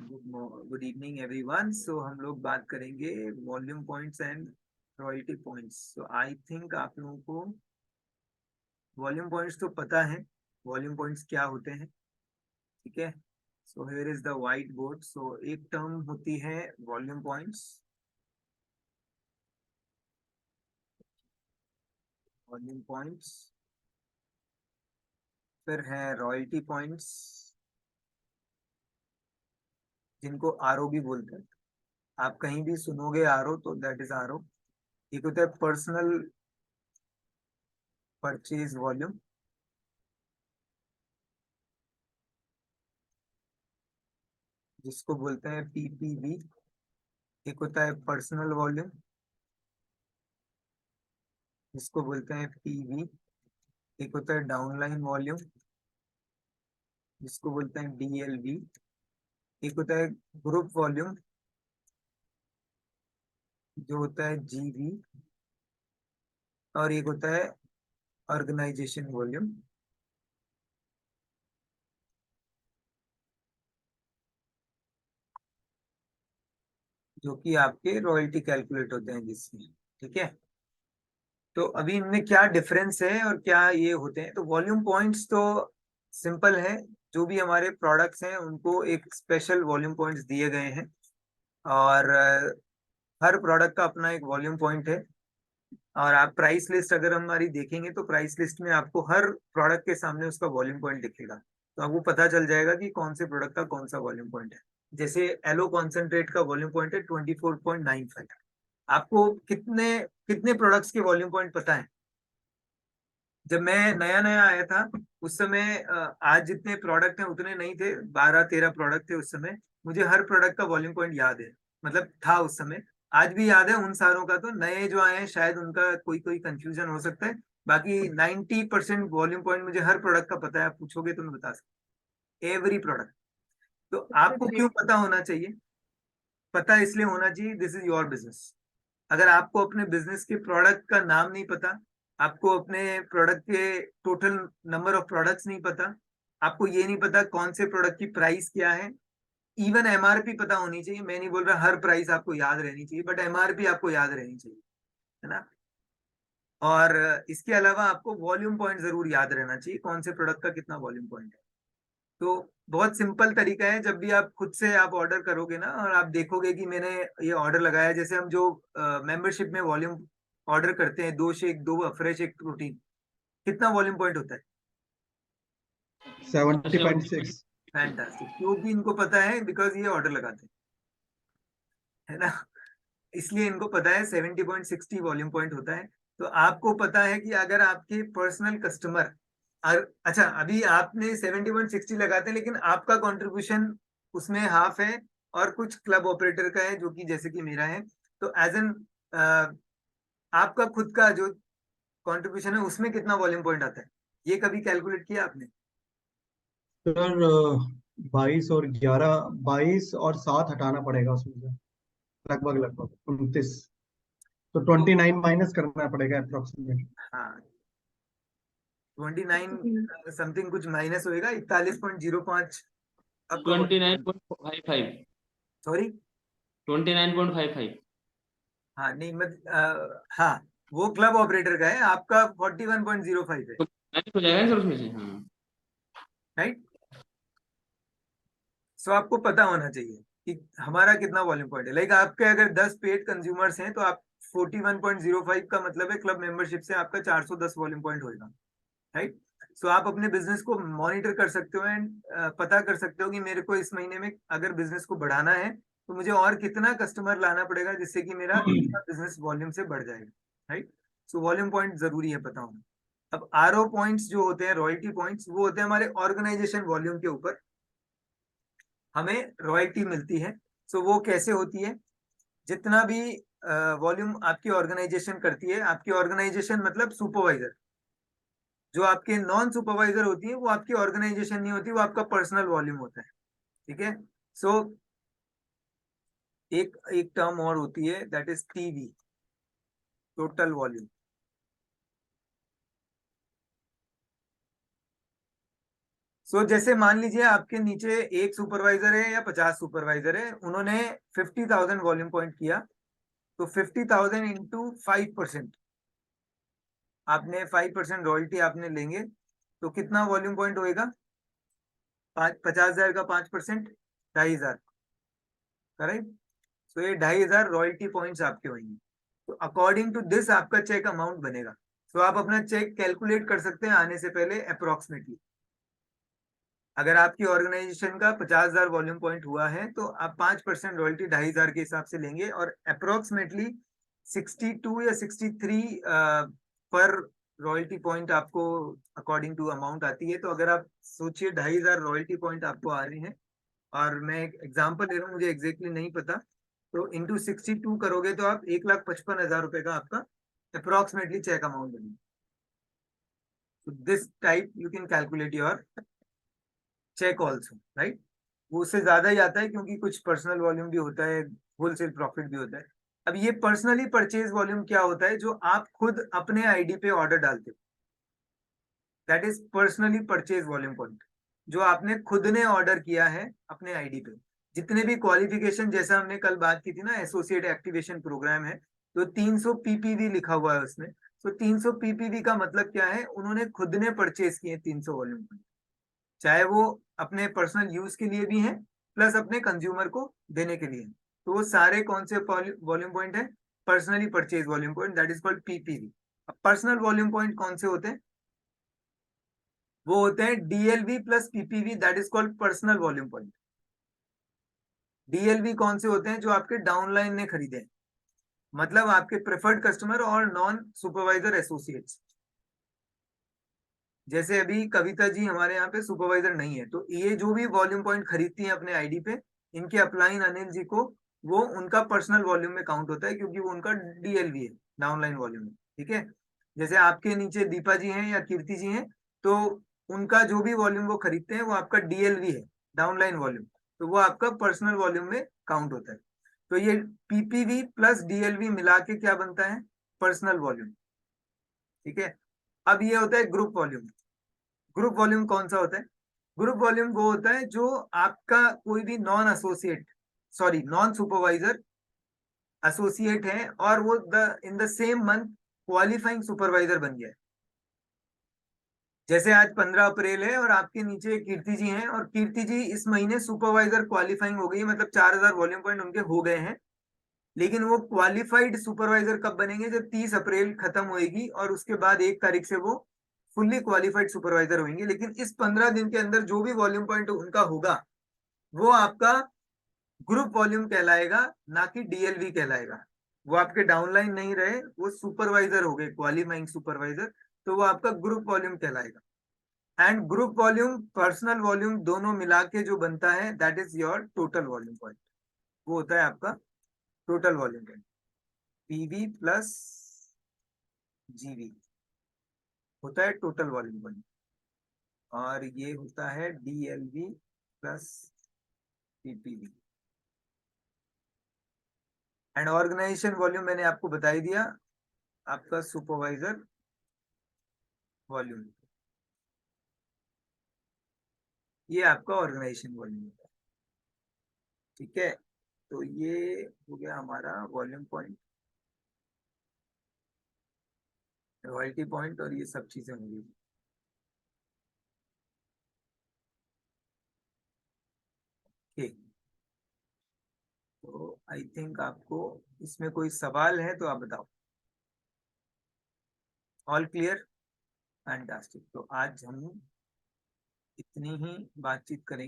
Good evening everyone. सो हम लोग बात करेंगे volume points and royalty points. So I think आप लोगों को वॉल्यूम पॉइंट्स तो पता है, वॉल्यूम पॉइंट्स क्या होते हैं, ठीक है। So here is the whiteboard. So एक टर्म होती है वॉल्यूम पॉइंट्स, वॉल्यूम पॉइंट्स, फिर है रॉयल्टी पॉइंट्स जिनको आरओ भी बोलते हैं। आप कहीं भी सुनोगे आरओ तो दैट इज आरओ। एक होता है पर्सनल परचेज वॉल्यूम, जिसको बोलते हैं पीपीवी। एक होता है पर्सनल वॉल्यूम, जिसको बोलते हैं पीवी। एक होता है डाउनलाइन वॉल्यूम, जिसको बोलते हैं डीएलवी। एक होता है ग्रुप वॉल्यूम, जो होता है जीवी। और एक होता है ऑर्गेनाइजेशन वॉल्यूम। जो कि आपके रॉयल्टी कैलकुलेट होते हैं जिसमें, ठीक है। तो अभी इनमें क्या डिफरेंस है और क्या ये होते हैं, तो वॉल्यूम पॉइंट्स तो सिंपल है। जो भी हमारे प्रोडक्ट्स हैं उनको एक स्पेशल वॉल्यूम पॉइंट्स दिए गए हैं, और हर प्रोडक्ट का अपना एक वॉल्यूम पॉइंट है। और आप प्राइस लिस्ट अगर हमारी देखेंगे तो प्राइस लिस्ट में आपको हर प्रोडक्ट के सामने उसका वॉल्यूम पॉइंट दिखेगा, तो आपको पता चल जाएगा कि कौन से प्रोडक्ट का कौन सा वॉल्यूम पॉइंट है। जैसे एलो कॉन्सेंट्रेट का वॉल्यूम पॉइंट है 24.95। आपको कितने कितने प्रोडक्ट्स के वॉल्यूम पॉइंट पता है? जब मैं नया नया आया था उस समय आज जितने प्रोडक्ट हैं उतने नहीं थे, 12-13 प्रोडक्ट थे उस समय। मुझे हर प्रोडक्ट का वॉल्यूम पॉइंट याद है, मतलब था उस समय। आज भी याद है उन सारों का। तो नए जो आए हैं शायद उनका कोई कोई कंफ्यूजन हो सकता है। बाकी 90% वॉल्यूम पॉइंट मुझे हर प्रोडक्ट का पता है। आप पूछोगे तो मैं बता सकता हूँ एवरी प्रोडक्ट। तो आपको क्यों पता होना चाहिए? पता इसलिए होना चाहिए, दिस इज योर बिजनेस। अगर आपको अपने बिजनेस के प्रोडक्ट का नाम नहीं पता, आपको अपने प्रोडक्ट के टोटल नंबर ऑफ प्रोडक्ट्स नहीं पता, आपको ये नहीं पता कौन से प्रोडक्ट की प्राइस क्या है, इवन एमआरपी पता होनी चाहिए। मैं नहीं बोल रहा हर प्राइस आपको याद रहनी चाहिए, बट एमआरपी आपको याद रहनी चाहिए, है ना। और इसके अलावा आपको वॉल्यूम पॉइंट जरूर याद रहना चाहिए, कौन से प्रोडक्ट का कितना वॉल्यूम पॉइंट है। तो बहुत सिंपल तरीका है, जब भी आप खुद से आप ऑर्डर करोगे ना और आप देखोगे कि मैंने ये ऑर्डर लगाया, जैसे हम जो मेंबरशिप में वॉल्यूम ऑर्डर करते हैं, 2 शेक, 2 फ्रेश, एक प्रोटीन, कितना वॉल्यूम पॉइंट होता है? 70.6। फैंटास्टिक, क्योंकि इनको पता है, बिकॉज ये ऑर्डर लगाते हैं, है ना। इसलिए इनको पता है 70.60 वॉल्यूम पॉइंट होता है। तो आपको पता है कि अगर आपके पर्सनल कस्टमर, अच्छा अभी आपने 70.60 लगाते हैं, लेकिन आपका कंट्रीब्यूशन उसमें हाफ है और कुछ क्लब ऑपरेटर का है, जो कि जैसे कि मेरा है। तो एज एन आपका खुद का जो कंट्रीब्यूशन है उसमें कितना वॉल्यूम पॉइंट आता है, ये कभी कैलकुलेट किया आपने? सर 22 और 7 हटाना पड़ेगा उसमें से, लगभग लगभग 29। तो तो 29 माइनस करना पड़ेगा अप्रोक्सीमेट। हाँ, 29 समथिंग कुछ माइनस होएगा, 41.05 आपका वॉल्यूम पॉइंट। 29.55। सॉरी, 29.55। हाँ नहीं मत हाँ, वो क्लब ऑपरेटर का है, आपका 41.05 है, कुछ मैनेज हो जाएगा ना सर उसमें से? हाँ। राइट। सो आपको पता होना चाहिए कि हमारा कितना वॉल्यूम पॉइंट है। लाइक आपके अगर 10 पेड कंज्यूमर्स हैं तो आप 41.05 का मतलब है क्लब मेंबरशिप से आपका 410 वॉल्यूम पॉइंट होगा, राइट। सो आप अपने बिजनेस को मॉनिटर कर सकते हो एंड पता कर सकते हो कि मेरे को इस महीने में अगर बिजनेस को बढ़ाना है तो मुझे और कितना कस्टमर लाना पड़ेगा जिससे कि मेरा इतना बिजनेस वॉल्यूम से बढ़ जाएगा, राइट। सो वॉल्यूम पॉइंट जरूरी है पता होना। अब आरओ पॉइंट्स जो होते हैं, रॉयल्टी पॉइंट्स, वो होते हैं हमारे ऑर्गेनाइजेशन वॉल्यूम के ऊपर हमें रॉयल्टी मिलती है। सो वो कैसे होती है? जितना भी वॉल्यूम आपकी ऑर्गेनाइजेशन करती है, आपकी ऑर्गेनाइजेशन मतलब सुपरवाइजर, जो आपके नॉन सुपरवाइजर होती है वो आपकी ऑर्गेनाइजेशन नहीं होती, वो आपका पर्सनल वॉल्यूम होता है, ठीक है। सो एक एक टर्म और होती है, that is TV, total volume. So जैसे मान लीजिए आपके नीचे एक सुपरवाइजर है या 50 सुपरवाइजर है, उन्होंने 50,000 वॉल्यूम पॉइंट किया, तो 50,000 इंटू 5%, आपने 5% रॉयल्टी आपने लेंगे, तो कितना वॉल्यूम पॉइंट होएगा? 50,000 का 5%, 2,500, करेक्ट। तो ये 2,500 रॉयल्टी पॉइंट्स आपके होंगे। तो अकॉर्डिंग टू दिस आपका चेक अमाउंट बनेगा। तो आप अपना चेक कैलकुलेट कर सकते हैं आने से पहले अप्रोक्सीमेटली। अगर आपकी ऑर्गेनाइजेशन का 50,000 वॉल्यूम पॉइंट हुआ है तो आप 5% रॉयल्टी 2,500 के हिसाब से लेंगे, और अप्रोक्सीमेटली 62 या 63 पर रॉयल्टी पॉइंट आपको अकॉर्डिंग टू अमाउंट आती है। तो अगर आप सोचिए 2,500 रॉयल्टी पॉइंट आपको आ रहे हैं, और मैं एक एग्जांपल दे रहा हूँ, मुझे एग्जैक्टली नहीं पता, तो इंटू 62 करोगे तो आप 1,55,000 रुपए का आपका अप्रोक्सीमेटली चेक अमाउंट बनेगा। तो this type you can calculate your check also, right. वो उससे ज्यादा ही आता है क्योंकि कुछ पर्सनल वॉल्यूम भी होता है, होलसेल प्रॉफिट भी होता है। अब ये पर्सनली परचेज वॉल्यूम क्या होता है? जो आप खुद अपने आईडी पे ऑर्डर डालते हो, that is personally purchase volume point. जो आपने खुद ने ऑर्डर किया है अपने आईडी पे, जितने भी क्वालिफिकेशन, जैसा हमने कल बात की थी ना, एसोसिएट एक्टिवेशन प्रोग्राम है, तो 300 पीपीवी लिखा हुआ है उसमें। तो 300 पीपीवी का मतलब क्या है? उन्होंने खुद ने परचेज किए 300 वॉल्यूम पॉइंट, चाहे वो अपने पर्सनल यूज के लिए भी है, प्लस अपने कंज्यूमर को देने के लिए। तो वो सारे कौन से वॉल्यूम पॉइंट है? Personally purchase volume point, that is called PPV. अब पर्सनल वॉल्यूम पॉइंट कौन से होते हैं? वो होते हैं DLV plus PPV, that is called personal volume point. DLV कौन से होते हैं? जो आपके डाउनलाइन ने खरीदे हैं, मतलब आपके प्रेफर्ड कस्टमर और नॉन सुपरवाइजर एसोसिएट्स। जैसे अभी कविता जी हमारे यहाँ पे सुपरवाइजर नहीं है, तो ये जो भी वॉल्यूम पॉइंट खरीदती हैं अपने आईडी पे, इनके अपलाइन अनिल जी को वो उनका पर्सनल वॉल्यूम में काउंट होता है, क्योंकि वो उनका डीएलवी है, डाउनलाइन वॉल्यूम है, ठीक है। जैसे आपके नीचे दीपा जी हैं या कीर्ति जी हैं, तो उनका जो भी वॉल्यूम वो खरीदते हैं वो आपका डीएलवी है, डाउनलाइन वॉल्यूम, तो वो आपका पर्सनल वॉल्यूम में काउंट होता है। तो ये पीपीवी प्लस डीएलवी मिला के क्या बनता है? पर्सनल वॉल्यूम, ठीक है। अब ये होता है ग्रुप वॉल्यूम। ग्रुप वॉल्यूम कौन सा होता है? ग्रुप वॉल्यूम वो होता है जो आपका कोई भी non associate, sorry non supervisor associate है, और वो in the same month qualifying supervisor बन गया है। जैसे आज 15 अप्रैल है और आपके नीचे कीर्ति जी हैं, और कीर्ति जी इस महीने सुपरवाइजर क्वालिफाइंग हो गई, मतलब 4,000 वॉल्यूम पॉइंट उनके हो गए हैं। लेकिन वो क्वालिफाइड सुपरवाइजर कब बनेंगे? जब 30 अप्रैल खत्म होएगी और उसके बाद 1 तारीख से वो फुल्ली क्वालिफाइड सुपरवाइजर होंगे। लेकिन इस 15 दिन के अंदर जो भी वॉल्यूम पॉइंट उनका होगा वो आपका ग्रुप वॉल्यूम कहलाएगा, ना कि डीएलवी कहलाएगा। वो आपके डाउनलाइन नहीं रहे, वो सुपरवाइजर हो गए, क्वालिफाइंग सुपरवाइजर, तो वो आपका ग्रुप वॉल्यूम कहलाएगा। And group volume personal volume दोनों मिला के जो बनता है, that is your total volume point. वो होता है आपका total volume point, PV plus जीवी होता है टोटल वॉल्यूम पॉइंट, और ये होता है DLV plus PPV. And organization volume मैंने आपको बता ही दिया, आपका सुपरवाइजर वॉल्यूम, ये आपका ऑर्गेनाइजेशन वॉल्यूम है, ठीक है। तो ये हो गया हमारा वॉल्यूम पॉइंट, रॉयल्टी पॉइंट, और ये सब चीजें होंगी। ठीक, तो आई थिंक आपको इसमें कोई सवाल है तो आप बताओ। All clear, fantastic. तो आज हम इतनी ही बातचीत करेंगे।